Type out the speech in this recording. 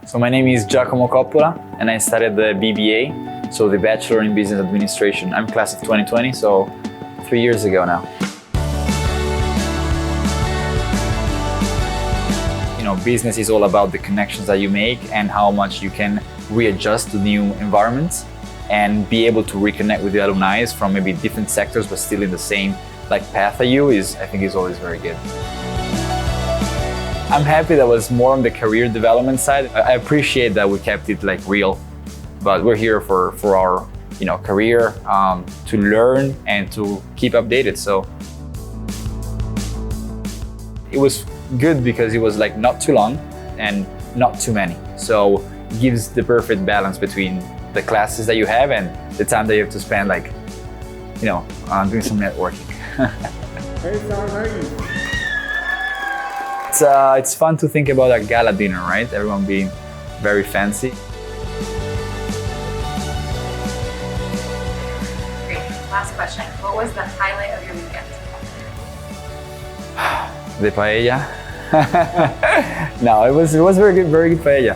So my name is Giacomo Coppola and I studied the BBA, so the Bachelor in Business Administration. I'm class of 2020, so 3 years ago now. You know, business is all about the connections that you make and how much you can readjust to new environments and be able to reconnect with the alumni from maybe different sectors but still in the same path as you I think is always very good. I'm happy that was more on the career development side. I appreciate that we kept it real, but we're here for our career, to learn and to keep updated. So it was good because it was not too long and not too many. So it gives the perfect balance between the classes that you have and the time that you have to spend doing some networking. Hey, Sam, how are you? It's fun to think about a gala dinner, right? Everyone being very fancy. Great. Last question. What was the highlight of your weekend? The paella. No, it was very good paella.